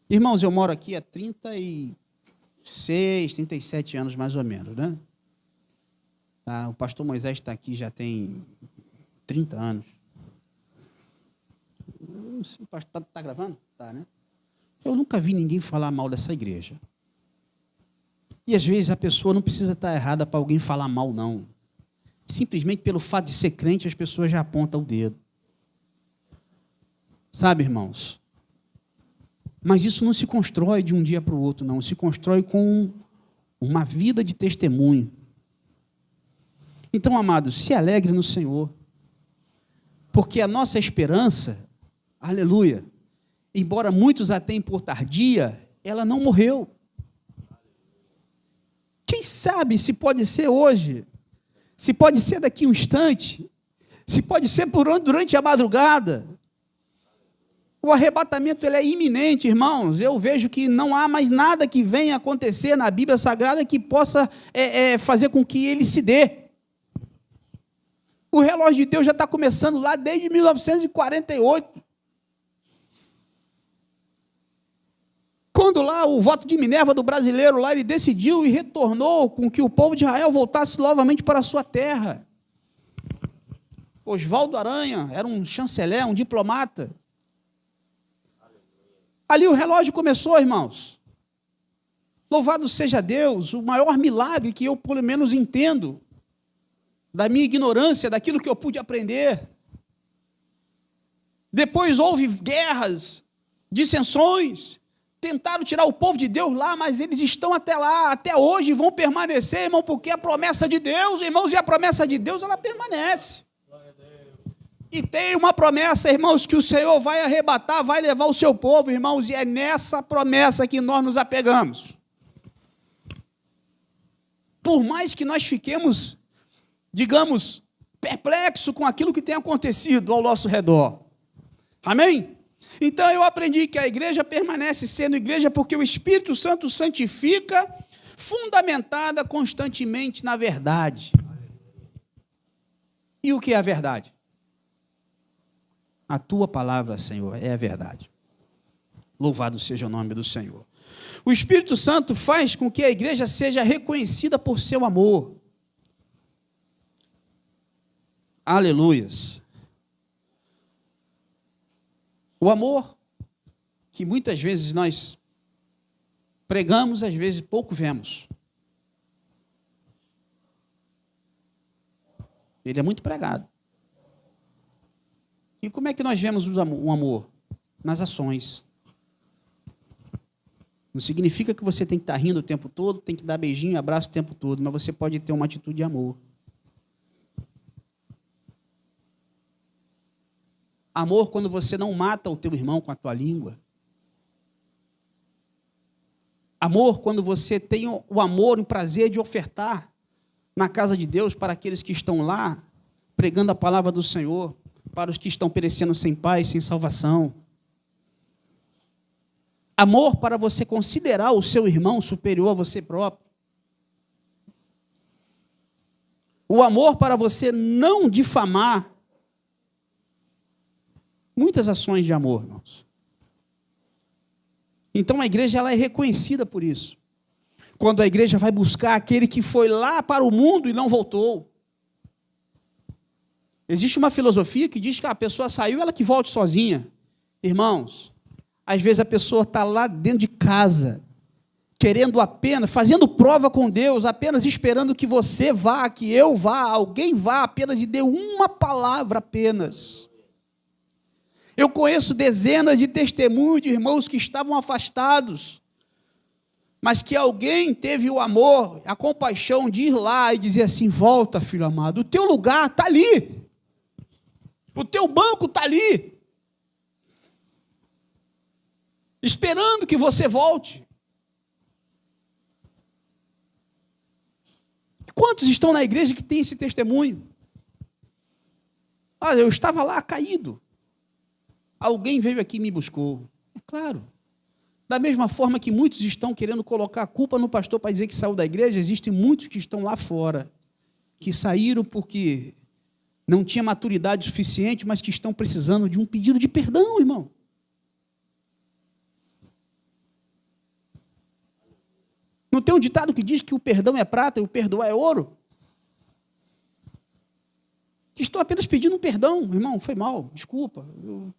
Irmãos, eu moro aqui há 36, 37 anos mais ou menos, né? O pastor Moisés está aqui já tem 30 anos. O pastor está gravando? Tá, né? Eu nunca vi ninguém falar mal dessa igreja. E às vezes a pessoa não precisa estar errada para alguém falar mal, não. Simplesmente pelo fato de ser crente, as pessoas já apontam o dedo. Sabe, irmãos? Mas isso não se constrói de um dia para o outro, não. Se constrói com uma vida de testemunho. Então, amados, se alegre no Senhor. Porque a nossa esperança, aleluia, embora muitos a tenham por tardia, ela não morreu. Quem sabe se pode ser hoje, se pode ser daqui a um instante, se pode ser durante a madrugada. O arrebatamento ele é iminente, irmãos. Eu vejo que não há mais nada que venha acontecer na Bíblia Sagrada que possa fazer com que ele se dê. O relógio de Deus já está começando lá desde 1948. Quando lá o voto de Minerva do brasileiro, lá ele decidiu e retornou com que o povo de Israel voltasse novamente para a sua terra. Oswaldo Aranha era um chanceler, um diplomata. Ali o relógio começou, irmãos. Louvado seja Deus, o maior milagre que eu, pelo menos, entendo, da minha ignorância, daquilo que eu pude aprender. Depois houve guerras, dissensões, tentaram tirar o povo de Deus lá, mas eles estão até lá, até hoje, vão permanecer, irmão, porque a promessa de Deus, irmãos, e a promessa de Deus, ela permanece. E tem uma promessa, irmãos, que o Senhor vai arrebatar, vai levar o seu povo, irmãos, e é nessa promessa que nós nos apegamos. Por mais que nós fiquemos, digamos, perplexos com aquilo que tem acontecido ao nosso redor. Amém? Então eu aprendi que a igreja permanece sendo igreja porque o Espírito Santo santifica, fundamentada constantemente na verdade. E o que é a verdade? A tua palavra, Senhor, é a verdade. Louvado seja o nome do Senhor. O Espírito Santo faz com que a igreja seja reconhecida por seu amor. Aleluias. O amor que muitas vezes nós pregamos, às vezes pouco vemos. Ele é muito pregado. E como é que nós vemos o amor? Nas ações. Não significa que você tem que estar rindo o tempo todo, tem que dar beijinho e abraço o tempo todo, mas você pode ter uma atitude de amor. Amor quando você não mata o teu irmão com a tua língua. Amor quando você tem o amor e o prazer de ofertar na casa de Deus para aqueles que estão lá, pregando a palavra do Senhor, para os que estão perecendo sem paz, sem salvação. Amor para você considerar o seu irmão superior a você próprio. O amor para você não difamar. Muitas ações de amor, irmãos. Então a igreja ela é reconhecida por isso. Quando a igreja vai buscar aquele que foi lá para o mundo e não voltou. Existe uma filosofia que diz que a pessoa saiu, ela que volte sozinha. Irmãos, às vezes a pessoa está lá dentro de casa, querendo apenas, fazendo prova com Deus, apenas esperando que você vá, que eu vá, alguém vá apenas e dê uma palavra apenas. Eu conheço dezenas de testemunhos de irmãos que estavam afastados, mas que alguém teve o amor, a compaixão de ir lá e dizer assim: volta, filho amado, o teu lugar está ali, o teu banco está ali, esperando que você volte. Quantos estão na igreja que tem esse testemunho? Eu estava lá caído, alguém veio aqui e me buscou. É claro. Da mesma forma que muitos estão querendo colocar a culpa no pastor para dizer que saiu da igreja, existem muitos que estão lá fora, que saíram porque não tinha maturidade suficiente, mas que estão precisando de um pedido de perdão, irmão. Não tem um ditado que diz que o perdão é prata e o perdoar é ouro? Estou apenas pedindo um perdão, irmão, foi mal, desculpa, eu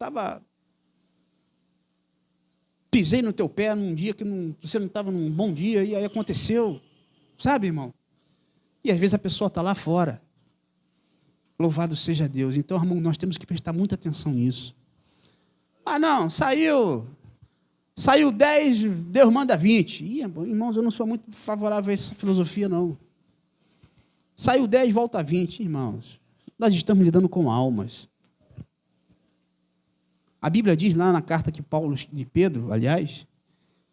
pisei no teu pé num dia que você não estava num bom dia, e aí aconteceu, sabe, irmão? E às vezes a pessoa está lá fora. Louvado seja Deus. Então, irmão, nós temos que prestar muita atenção nisso. Não, saiu 10, Deus manda 20. Irmãos, eu não sou muito favorável a essa filosofia, não. Saiu 10, volta 20, irmãos. Nós estamos lidando com almas. A Bíblia diz lá na carta que Paulo, de Pedro, aliás,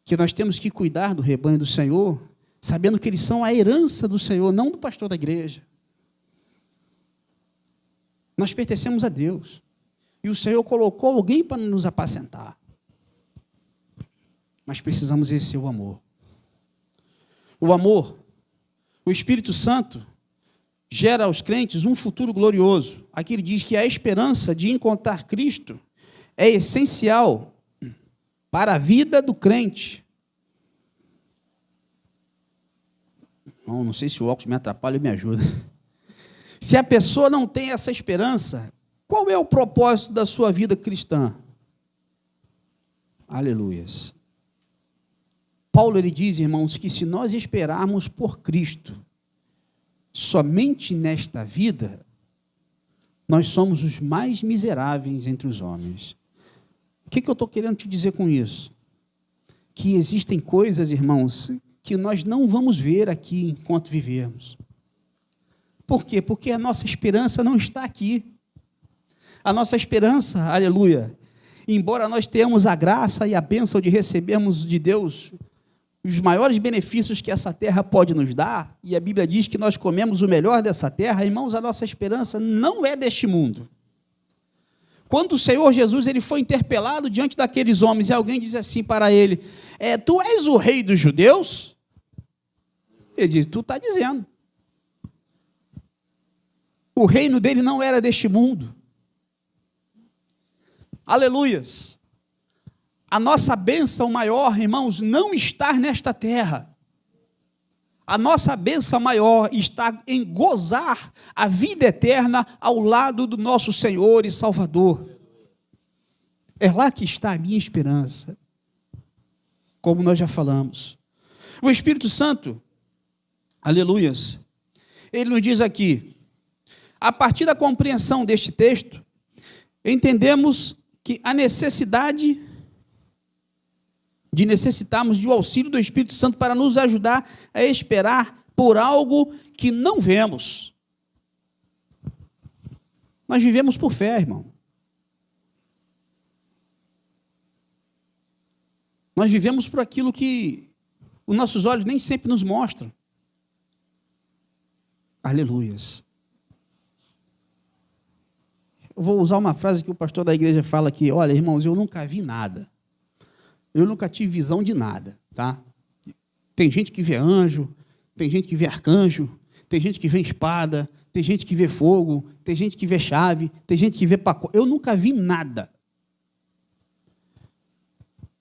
que nós temos que cuidar do rebanho do Senhor, sabendo que eles são a herança do Senhor, não do pastor da igreja. Nós pertencemos a Deus. E o Senhor colocou alguém para nos apacentar. Mas precisamos exercer o amor. O amor, o Espírito Santo, gera aos crentes um futuro glorioso. Aqui ele diz que a esperança de encontrar Cristo é essencial para a vida do crente. Não sei se o óculos me atrapalha ou me ajuda. Se a pessoa não tem essa esperança, qual é o propósito da sua vida cristã? Aleluias. Paulo ele diz, irmãos, que se nós esperarmos por Cristo somente nesta vida, nós somos os mais miseráveis entre os homens. O que eu estou querendo te dizer com isso? Que existem coisas, irmãos, que nós não vamos ver aqui enquanto vivermos. Por quê? Porque a nossa esperança não está aqui. A nossa esperança, aleluia, embora nós tenhamos a graça e a bênção de recebermos de Deus os maiores benefícios que essa terra pode nos dar, e a Bíblia diz que nós comemos o melhor dessa terra, irmãos, a nossa esperança não é deste mundo. Quando o Senhor Jesus ele foi interpelado diante daqueles homens, e alguém diz assim para ele, tu és o rei dos judeus? Ele diz, tu está dizendo. O reino dele não era deste mundo. Aleluias. A nossa bênção maior, irmãos, não está nesta terra. A nossa bênção maior está em gozar a vida eterna ao lado do nosso Senhor e Salvador. É lá que está a minha esperança. Como nós já falamos. O Espírito Santo, aleluias, ele nos diz aqui, a partir da compreensão deste texto, entendemos que a necessitarmos do auxílio do Espírito Santo para nos ajudar a esperar por algo que não vemos. Nós vivemos por fé, irmão. Nós vivemos por aquilo que os nossos olhos nem sempre nos mostram. Aleluias. Eu vou usar uma frase que o pastor da igreja fala aqui. Olha, irmãos, eu nunca vi nada. Eu nunca tive visão de nada, tá? Tem gente que vê anjo, tem gente que vê arcanjo, tem gente que vê espada, tem gente que vê fogo, tem gente que vê chave, tem gente que vê pacote. Eu nunca vi nada.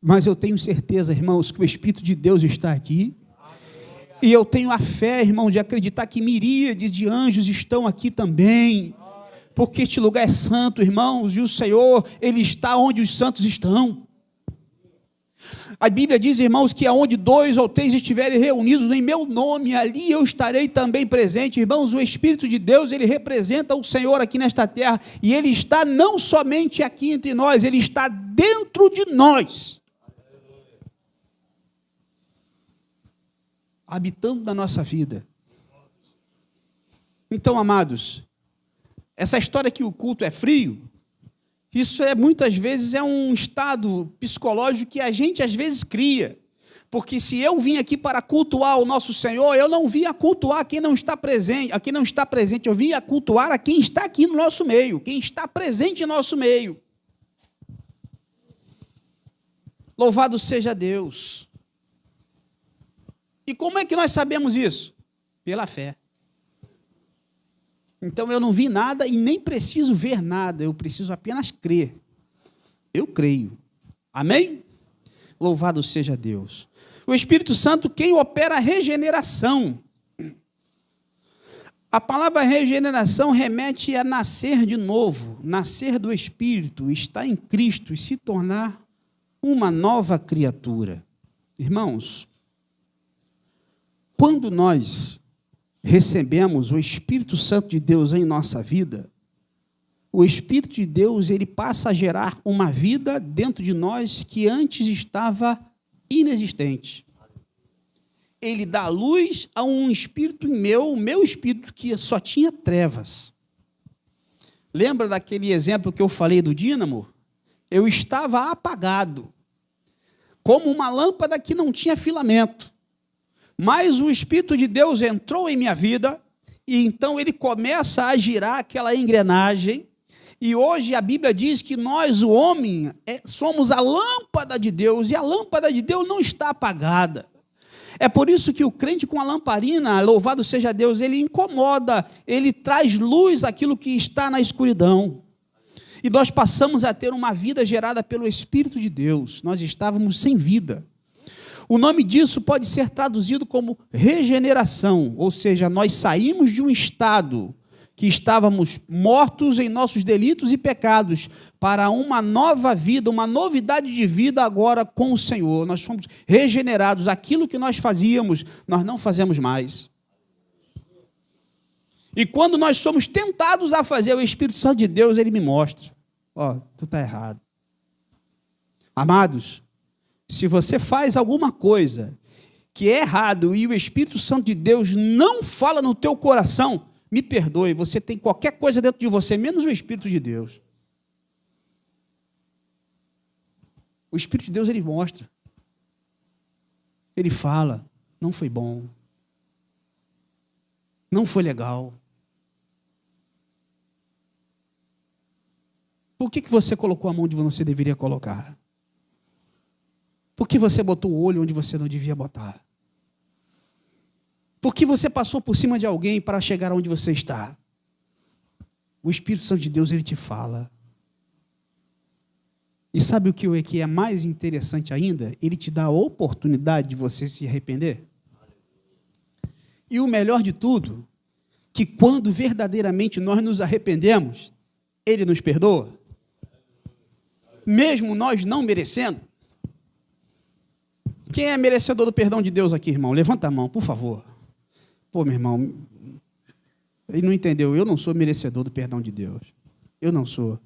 Mas eu tenho certeza, irmãos, que o Espírito de Deus está aqui. E eu tenho a fé, irmão, de acreditar que miríades de anjos estão aqui também. Porque este lugar é santo, irmãos, e o Senhor, Ele está onde os santos estão. A Bíblia diz, irmãos, que aonde 2 ou 3 estiverem reunidos em meu nome, ali eu estarei também presente. Irmãos, o Espírito de Deus, ele representa o Senhor aqui nesta terra, e ele está não somente aqui entre nós, ele está dentro de nós. Habitando na nossa vida. Então, amados, essa história que o culto é frio, isso muitas vezes é um estado psicológico que a gente às vezes cria. Porque se eu vim aqui para cultuar o nosso Senhor, eu não vim a cultuar quem não está presente, a quem não está presente, eu vim a cultuar a quem está aqui no nosso meio, quem está presente em nosso meio. Louvado seja Deus. E como é que nós sabemos isso? Pela fé. Então eu não vi nada e nem preciso ver nada, eu preciso apenas crer. Eu creio. Amém? Louvado seja Deus. O Espírito Santo, quem opera a regeneração. A palavra regeneração remete a nascer de novo, nascer do Espírito, estar em Cristo e se tornar uma nova criatura. Irmãos, quando nós recebemos o Espírito Santo de Deus em nossa vida, o Espírito de Deus, ele passa a gerar uma vida dentro de nós que antes estava inexistente. Ele dá luz a um espírito o meu espírito que só tinha trevas. Lembra daquele exemplo que eu falei do dínamo? Eu estava apagado, como uma lâmpada que não tinha filamento. Mas o Espírito de Deus entrou em minha vida, e então ele começa a girar aquela engrenagem, e hoje a Bíblia diz que nós, o homem, somos a lâmpada de Deus, e a lâmpada de Deus não está apagada. É por isso que o crente com a lamparina, louvado seja Deus, ele incomoda, ele traz luz àquilo que está na escuridão. E nós passamos a ter uma vida gerada pelo Espírito de Deus, nós estávamos sem vida. O nome disso pode ser traduzido como regeneração, ou seja, nós saímos de um estado que estávamos mortos em nossos delitos e pecados para uma nova vida, uma novidade de vida agora com o Senhor. Nós fomos regenerados, aquilo que nós fazíamos, nós não fazemos mais. E quando nós somos tentados a fazer, o Espírito Santo de Deus, ele me mostra, tu está errado. Amados, se você faz alguma coisa que é errado e o Espírito Santo de Deus não fala no teu coração, me perdoe, você tem qualquer coisa dentro de você, menos o Espírito de Deus. O Espírito de Deus, ele mostra. Ele fala, não foi bom. Não foi legal. Por que você colocou a mão onde você deveria colocar? Por que você botou o olho onde você não devia botar? Por que você passou por cima de alguém para chegar onde você está? O Espírito Santo de Deus, ele te fala. E sabe o que é mais interessante ainda? Ele te dá a oportunidade de você se arrepender. E o melhor de tudo, que quando verdadeiramente nós nos arrependemos, Ele nos perdoa. Mesmo nós não merecendo. Quem é merecedor do perdão de Deus aqui, irmão? Levanta a mão, por favor. Pô, meu irmão, ele não entendeu. Eu não sou merecedor do perdão de Deus. Eu não sou.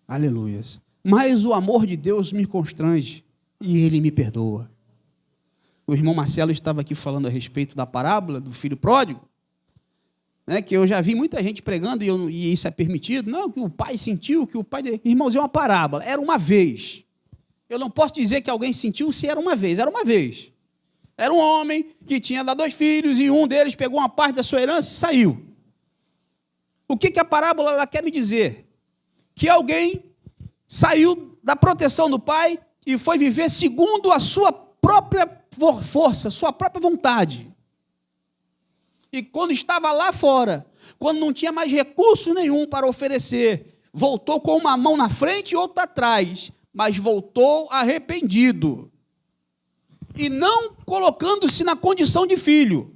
Aleluias. Mas o amor de Deus me constrange e Ele me perdoa. O irmão Marcelo estava aqui falando a respeito da parábola do filho pródigo, né, que eu já vi muita gente pregando e isso é permitido. Não, que o pai sentiu, que o pai... Irmãos, é uma parábola, era uma vez. Eu não posso dizer que alguém sentiu se era uma vez, era uma vez. Era um homem que tinha dado 2 filhos e um deles pegou uma parte da sua herança e saiu. O que a parábola ela quer me dizer? Que alguém saiu da proteção do pai e foi viver segundo a sua própria força, sua própria vontade. E quando estava lá fora, quando não tinha mais recurso nenhum para oferecer, voltou com uma mão na frente e outra atrás, mas voltou arrependido. E não colocando-se na condição de filho.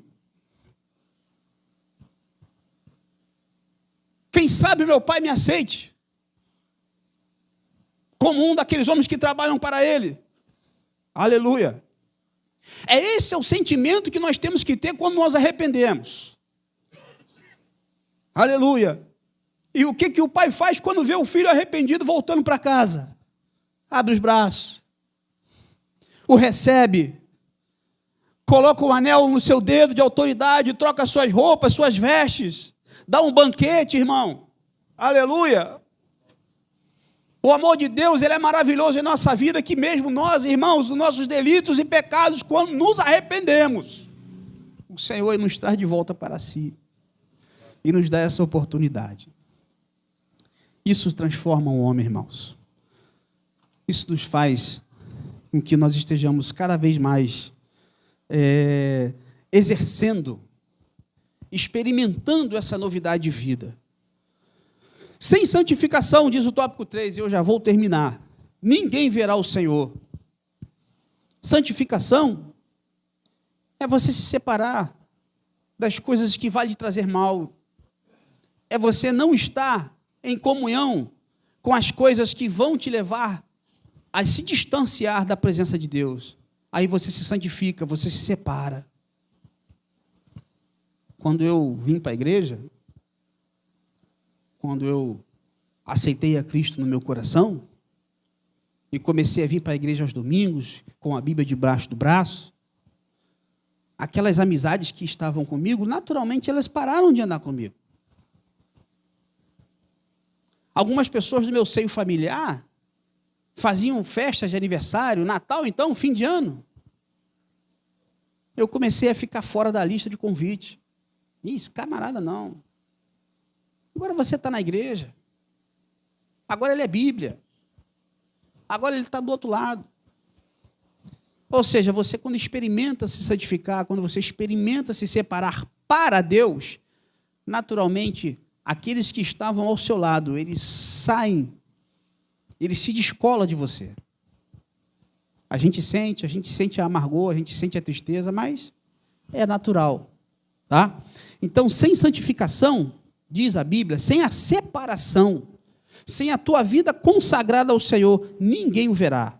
Quem sabe meu pai me aceite como um daqueles homens que trabalham para ele. Aleluia. Esse é o sentimento que nós temos que ter quando nós arrependemos. Aleluia. E o que o pai faz quando vê o filho arrependido voltando para casa? Abre os braços, o recebe, coloca o anel no seu dedo de autoridade, troca suas roupas, suas vestes, dá um banquete, irmão. Aleluia. O amor de Deus, ele é maravilhoso em nossa vida, que mesmo nós, irmãos, os nossos delitos e pecados, quando nos arrependemos, o Senhor nos traz de volta para si e nos dá essa oportunidade. Isso transforma o homem, irmãos. Isso nos faz com que nós estejamos cada vez mais exercendo, experimentando essa novidade de vida. Sem santificação, diz o tópico 3, e eu já vou terminar, ninguém verá o Senhor. Santificação é você se separar das coisas que vai lhe trazer mal. É você não estar em comunhão com as coisas que vão te levar a se distanciar da presença de Deus. Aí você se santifica, você se separa. Quando eu vim para a igreja, quando eu aceitei a Cristo no meu coração e comecei a vir para a igreja aos domingos, com a Bíblia debaixo do braço, aquelas amizades que estavam comigo, naturalmente elas pararam de andar comigo. Algumas pessoas do meu seio familiar faziam festas de aniversário, Natal, então, fim de ano. Eu comecei a ficar fora da lista de convite. Esse camarada não. Agora você está na igreja. Agora ele é Bíblia. Agora ele está do outro lado. Ou seja, você quando experimenta se santificar, quando você experimenta se separar para Deus, naturalmente, aqueles que estavam ao seu lado, eles saem, eles se descolam de você. A gente sente a amargor, a gente sente a tristeza, mas é natural, tá? Então, sem santificação, diz a Bíblia, sem a separação, sem a tua vida consagrada ao Senhor, ninguém o verá.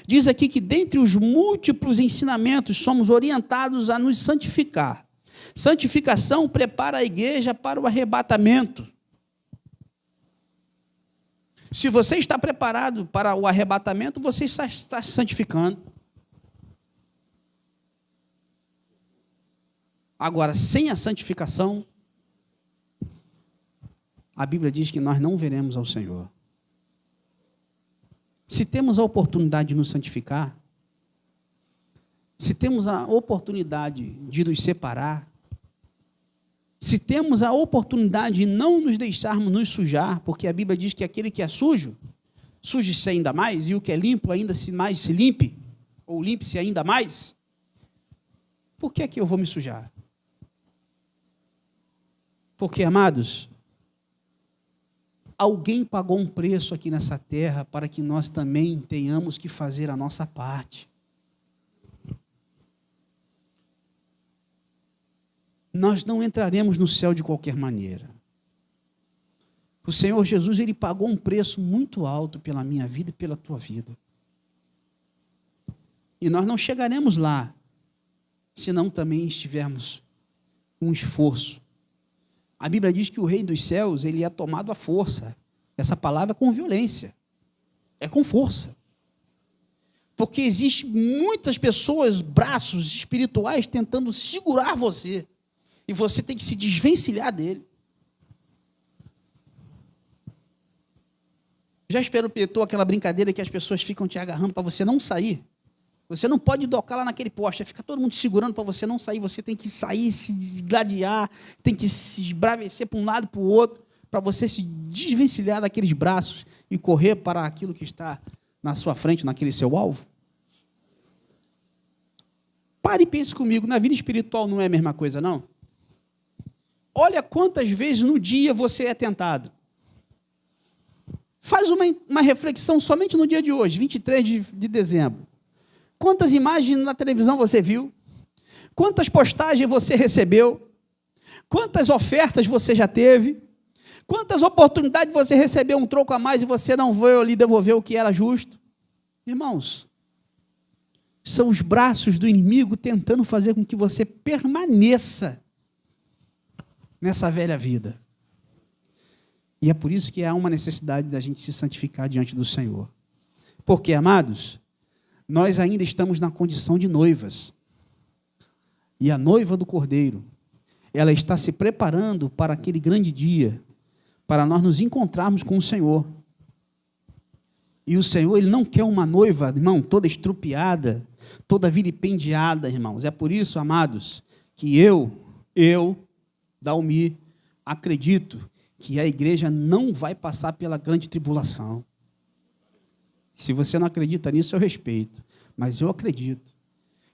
Diz aqui que dentre os múltiplos ensinamentos somos orientados a nos santificar. Santificação prepara a igreja para o arrebatamento. Se você está preparado para o arrebatamento, você está se santificando. Agora, sem a santificação, a Bíblia diz que nós não veremos ao Senhor. Se temos a oportunidade de nos santificar, se temos a oportunidade de nos separar, se temos a oportunidade de não nos deixarmos nos sujar, porque a Bíblia diz que aquele que é sujo, suje-se ainda mais, e o que é limpo ainda mais se limpe, ou limpe-se ainda mais, por que é que eu vou me sujar? Porque, amados, Alguém pagou um preço aqui nessa terra para que nós também tenhamos que fazer a nossa parte. Nós não entraremos no céu de qualquer maneira. O Senhor Jesus, Ele pagou um preço muito alto pela minha vida e pela tua vida. E nós não chegaremos lá, se não também estivermos com esforço. A Bíblia diz que o Rei dos Céus, ele é tomado à força. Essa palavra é com violência. É com força. Porque existem muitas pessoas, braços espirituais, tentando segurar você. E você tem que se desvencilhar dele. Já experimentou aquela brincadeira que as pessoas ficam te agarrando para você não sair? Você não pode docar lá naquele poste, fica todo mundo te segurando para você não sair, você tem que sair, se gladiar, tem que se esbravecer para um lado e para o outro, para você se desvencilhar daqueles braços e correr para aquilo que está na sua frente, naquele seu alvo. Pare e pense comigo, na vida espiritual não é a mesma coisa, não? Olha quantas vezes no dia você é tentado. Faz uma reflexão somente no dia de hoje, 23 de dezembro. Quantas imagens na televisão você viu? Quantas postagens você recebeu? Quantas ofertas você já teve? Quantas oportunidades você recebeu um troco a mais e você não veio ali devolver o que era justo? Irmãos, são os braços do inimigo tentando fazer com que você permaneça nessa velha vida. E é por isso que há uma necessidade da gente se santificar diante do Senhor. Porque, amados, nós ainda estamos na condição de noivas. E a noiva do Cordeiro, ela está se preparando para aquele grande dia, para nós nos encontrarmos com o Senhor. E o Senhor, Ele não quer uma noiva, irmão, toda estrupiada, toda vilipendiada, irmãos. É por isso, amados, que eu, Dalmi, acredito que a igreja não vai passar pela grande tribulação. Se você não acredita nisso, eu respeito. Mas eu acredito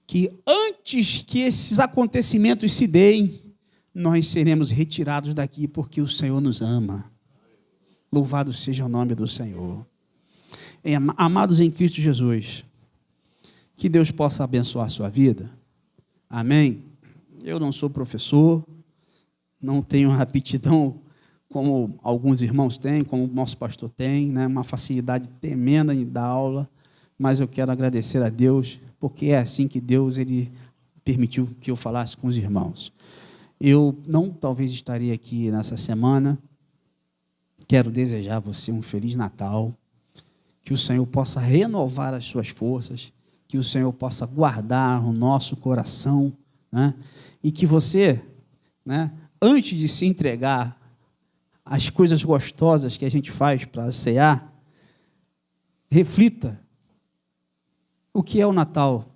que antes que esses acontecimentos se deem, nós seremos retirados daqui, porque o Senhor nos ama. Louvado seja o nome do Senhor. Amados em Cristo Jesus, que Deus possa abençoar a sua vida. Amém? Eu não sou professor, não tenho aptidão como alguns irmãos têm, como o nosso pastor tem, né? Uma facilidade tremenda em dar aula, mas eu quero agradecer a Deus, porque é assim que Deus ele permitiu que eu falasse com os irmãos. Eu não talvez estaria aqui nessa semana, quero desejar a você um Feliz Natal, que o Senhor possa renovar as suas forças, que o Senhor possa guardar o nosso coração, né? E que você, né, antes de se entregar às coisas gostosas que a gente faz para cear, reflita o que é o Natal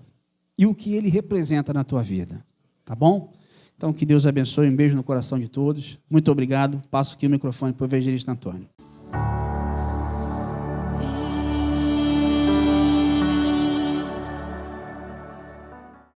e o que ele representa na tua vida, tá bom? Então, que Deus abençoe, um beijo no coração de todos. Muito obrigado. Passo aqui o microfone para o evangelista Antônio.